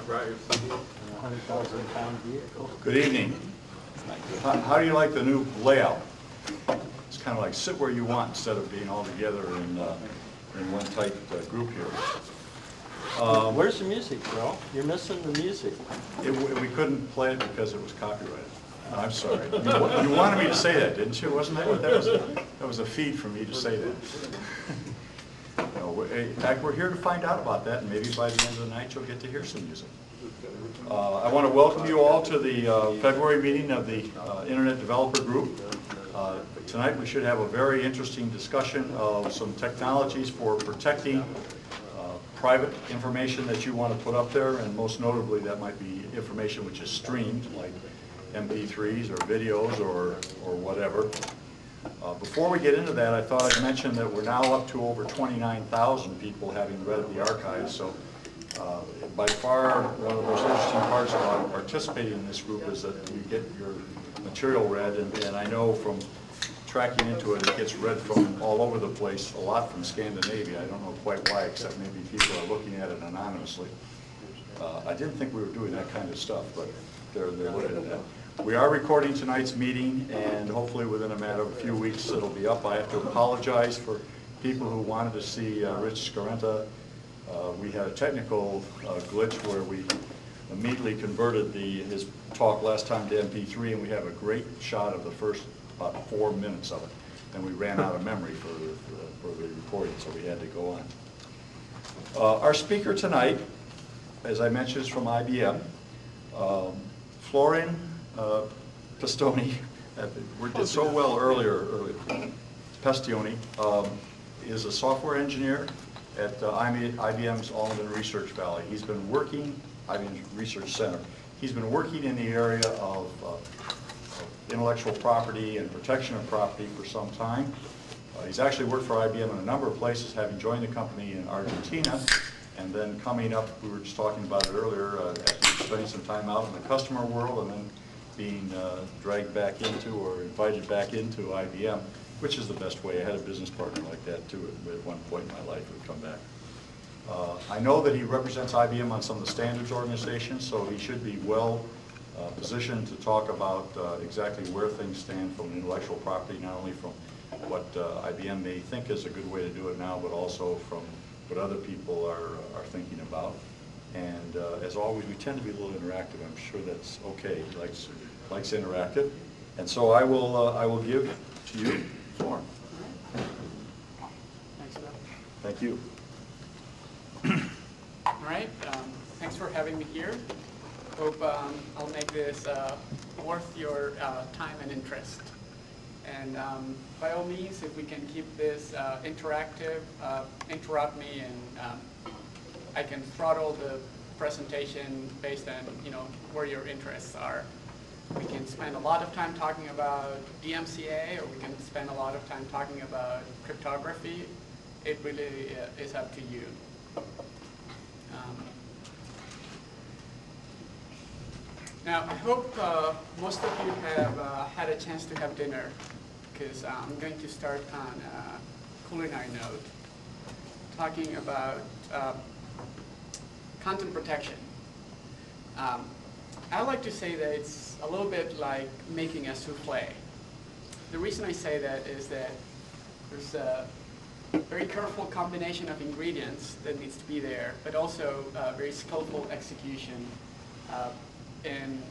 drive a 100,000-pound vehicle. Good evening. How do you like the new layout? It's kind of like sit where you want instead of being all together in one tight group here. Where's the music, bro? You're missing the music. We couldn't play it because it was copyrighted. I'm sorry. You wanted me to say that, didn't you? Wasn't that what that was a feed for me to say that. No, we're here to find out about that, and maybe by the end of the night you'll get to hear some music. I want to welcome you all to the February meeting of the Internet Developer Group. Tonight we should have a very interesting discussion of some technologies for protecting private information that you want to put up there, and most notably that might be information which is streamed, like MP3s or videos or whatever. Before we get into that, I thought I'd mention that we're now up to over 29,000 people having read the archives. So by far, one of the most interesting parts about participating in this group is that you get your material read, and I know from tracking into it, it gets read from all over the place, a lot from Scandinavia. I don't know quite why, except maybe people are looking at it anonymously. I didn't think we were doing that kind of stuff, but they're looking at that. We are recording tonight's meeting, and hopefully within a matter of a few weeks it'll be up. I have to apologize for people who wanted to see Rich Scarenta. We had a technical glitch where we immediately converted his talk last time to MP3, and we have a great shot of the first about 4 minutes of it. And we ran out of memory for the recording, so we had to go on. Our speaker tonight, as I mentioned, is from IBM. Florian Pestoni, we did so well earlier, Pestoni, is a software engineer at IBM's Almaden Research Valley. He's been working, IBM's Research Center. He's been working in the area of intellectual property and protection of property for some time. He's actually worked for IBM in a number of places, having joined the company in Argentina, and then coming up, we were just talking about it earlier, after spending some time out in the customer world and then being dragged back into or invited back into IBM, which is the best way. I had a business partner like that too at one point in my life who would come back. I know that he represents IBM on some of the standards organizations, so he should be well positioned to talk about exactly where things stand from intellectual property, not only from what IBM may think is a good way to do it now, but also from what other people are thinking about. And as always, we tend to be a little interactive. I'm sure that's okay. He likes interactive. And so I will give to you, Lauren. Thanks, Bill. Thank you. All right. Thanks for having me here. Hope I'll make this worth your time and interest. And by all means, if we can keep this interactive, interrupt me, and I can throttle the presentation based on where your interests are. We can spend a lot of time talking about DMCA, or we can spend a lot of time talking about cryptography. It really is up to you. Now, I hope most of you have had a chance to have dinner, because I'm going to start on a culinary note, talking about content protection. I like to say that it's a little bit like making a souffle. The reason I say that is that there's a very careful combination of ingredients that needs to be there, but also very skillful execution in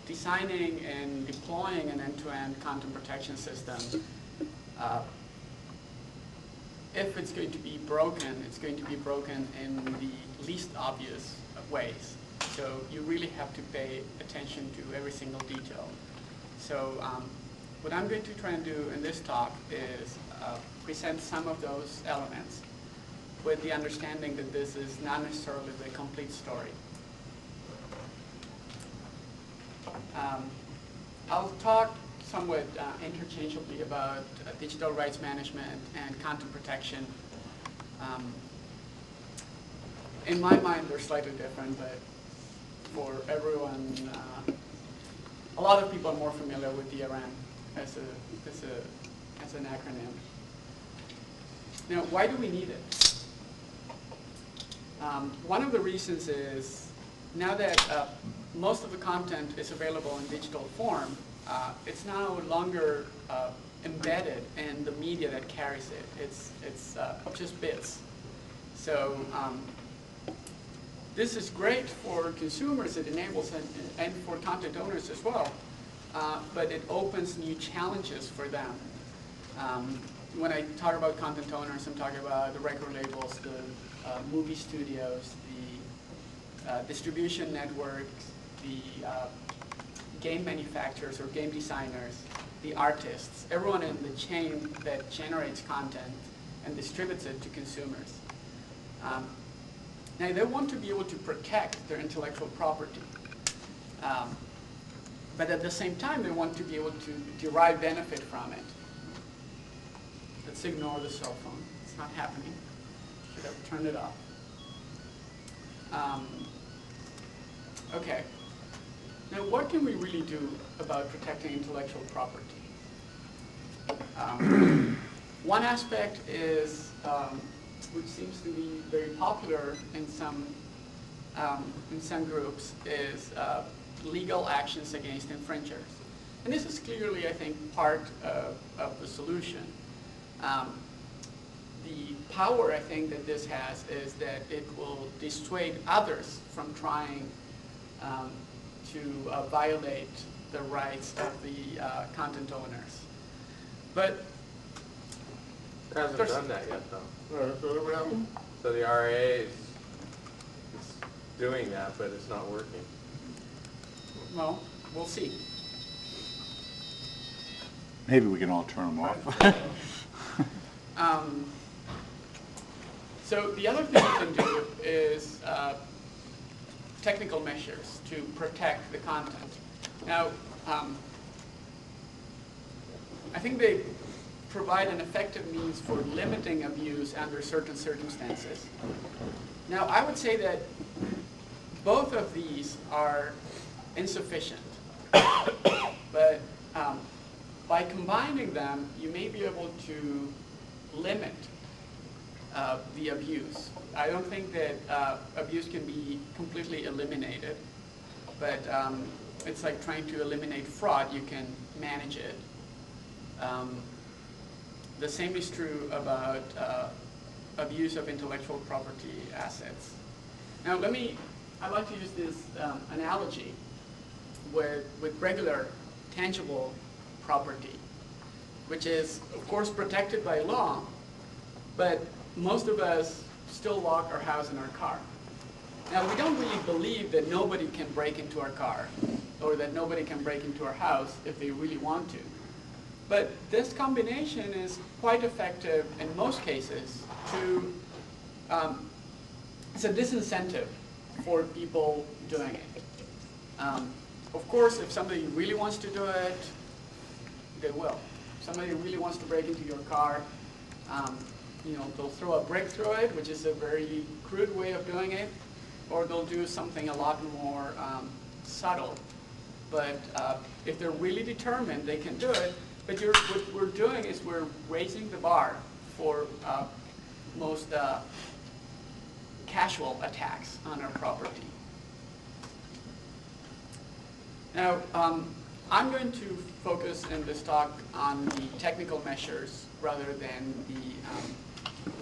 designing and deploying an end-to-end content protection system. If it's going to be broken, it's going to be broken in the least obvious ways. So you really have to pay attention to every single detail. So what I'm going to try and do in this talk is present some of those elements with the understanding that this is not necessarily the complete story. I'll talk somewhat interchangeably about digital rights management and content protection. In my mind, they're slightly different, but for everyone, a lot of people are more familiar with DRM as an acronym. Now, why do we need it? One of the reasons is now that most of the content is available in digital form, it's no longer embedded in the media that carries it. It's just bits. So this is great for consumers. It enables, and for content owners as well, but it opens new challenges for them. When I talk about content owners, I'm talking about the record labels, the movie studios, the distribution networks, the game manufacturers or game designers, the artists, everyone in the chain that generates content and distributes it to consumers. Now, they want to be able to protect their intellectual property, but at the same time, they want to be able to derive benefit from it. Let's ignore the cell phone. It's not happening. Should have turned it off. Okay. Now, what can we really do about protecting intellectual property? One aspect is, which seems to be very popular in some groups, is legal actions against infringers. And this is clearly, I think, part of the solution. The power, I think, that this has is that it will dissuade others from trying to violate the rights of the content owners. But it hasn't done that yet, though. Mm-hmm. So the RA is doing that, but it's not working. well, we'll see. Maybe we can all turn them off. So the other thing you can do is technical measures to protect the content. Now, I think they provide an effective means for limiting abuse under certain circumstances. Now, I would say that both of these are insufficient, but by combining them, you may be able to limit the abuse. I don't think that abuse can be completely eliminated, but it's like trying to eliminate fraud. You can manage it. The same is true about abuse of intellectual property assets. Now, I'd like to use this analogy with regular tangible property, which is, of course, protected by law, but most of us still lock our house and our car. Now, we don't really believe that nobody can break into our car or that nobody can break into our house if they really want to. But this combination is quite effective in most cases to, it's a disincentive for people doing it. Of course, if somebody really wants to do it, they will. If somebody really wants to break into your car, they'll throw a brick through it, which is a very crude way of doing it, or they'll do something a lot more subtle. But if they're really determined, they can do it. But what we're doing is we're raising the bar for most casual attacks on our property. Now, I'm going to focus in this talk on the technical measures rather than the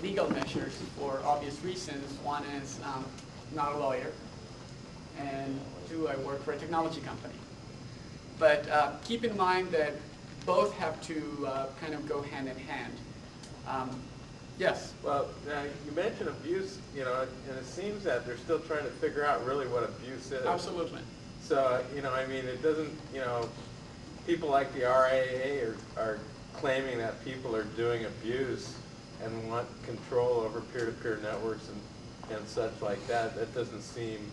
legal measures for obvious reasons. One is I'm not a lawyer, and two, I work for a technology company. But keep in mind that both have to kind of go hand in hand. Yes? Well, you mentioned abuse, and it seems that they're still trying to figure out really what abuse is. Absolutely. So, I mean, it doesn't, people like the RAA are claiming that people are doing abuse and want control over peer-to-peer networks and such like that. That doesn't seem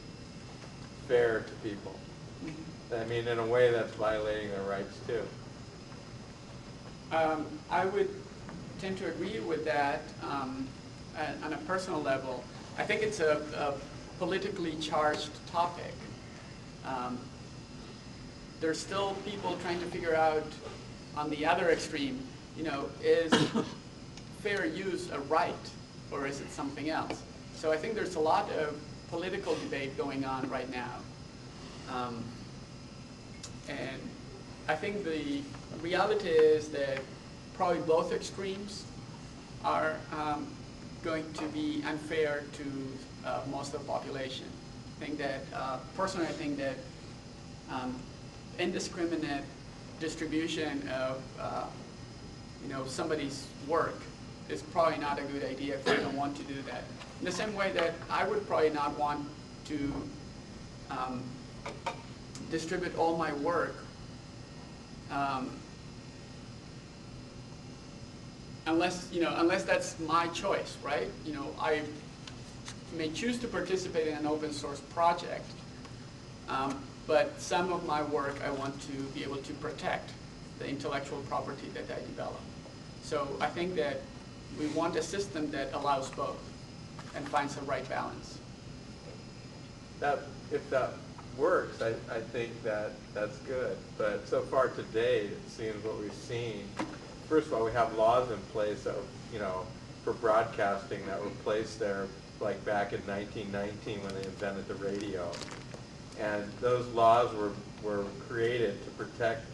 fair to people. Mm-hmm. I mean, in a way, that's violating their rights, too. I would tend to agree with that on a personal level. I think it's a politically charged topic. There's still people trying to figure out, on the other extreme, is fair use a right, or is it something else? So I think there's a lot of political debate going on right now. And I think the reality is that probably both extremes are going to be unfair to most of the population. I think that, personally, I think that indiscriminate distribution of somebody's work is probably not a good idea if we don't want to do that. In the same way that I would probably not want to distribute all my work unless that's my choice, right? I may choose to participate in an open source project, but some of my work I want to be able to protect the intellectual property that I develop. So I think that we want a system that allows both and finds the right balance. If that works, I think that's good. But so far to date, it seems what we've seen. First of all, we have laws in place that, for broadcasting that were placed there like back in 1919 when they invented the radio. And those laws were created to protect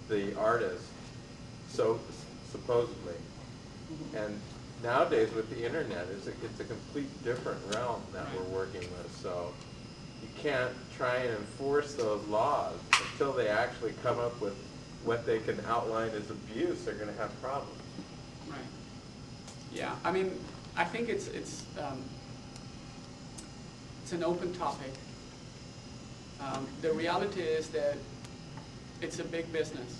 the artist, so supposedly. And nowadays with the internet, it's a complete different realm that we're working with. So you can't try and enforce those laws until they actually come up with what they can outline as abuse. They're going to have problems. Right. Yeah. I mean, I think it's an open topic. The reality is that it's a big business.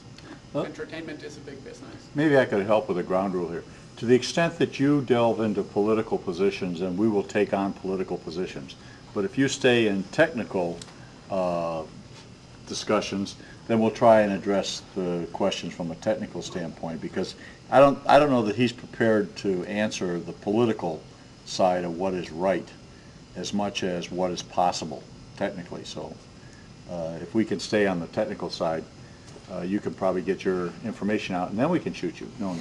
Entertainment is a big business. Maybe I could help with a ground rule here. To the extent that you delve into political positions, and we will take on political positions, but if you stay in technical discussions, then we'll try and address the questions from a technical standpoint, because I don't know that he's prepared to answer the political side of what is right as much as what is possible technically. So if we can stay on the technical side, you can probably get your information out, and then we can shoot you. No.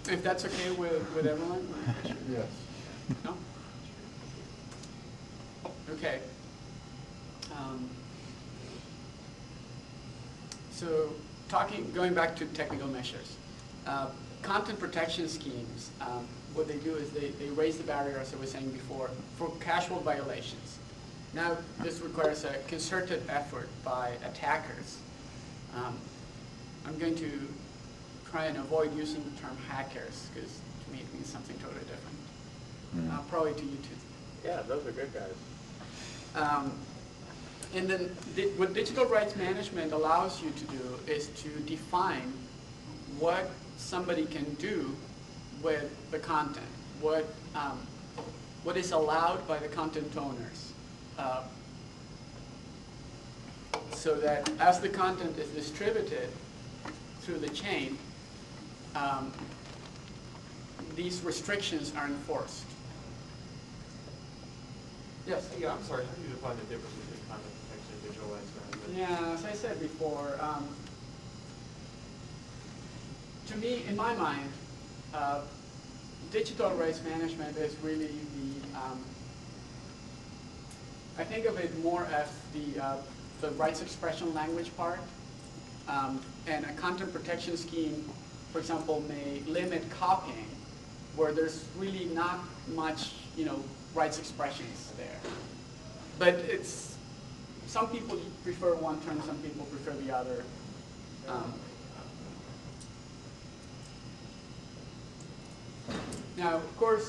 If that's okay with everyone? Yes. No? Okay. So going back to technical measures, content protection schemes, what they do is they raise the barrier, as I was saying before, for casual violations. Now, this requires a concerted effort by attackers. I'm going to try and avoid using the term hackers, because to me it means something totally different. Probably to you too. Yeah, those are good guys. And then what digital rights management allows you to do is to define what somebody can do with the content, what is allowed by the content owners. So that as the content is distributed through the chain, these restrictions are enforced. Yes? Yeah, I'm sorry, how do you define the difference between content protection and digital rights management? Yeah, as I said before, to me, in my mind, digital rights management is really I think of it more as the rights expression language part. And a content protection scheme, for example, may limit copying, where there's really not much, rights expressions there. But some people prefer one term, some people prefer the other. Now, of course,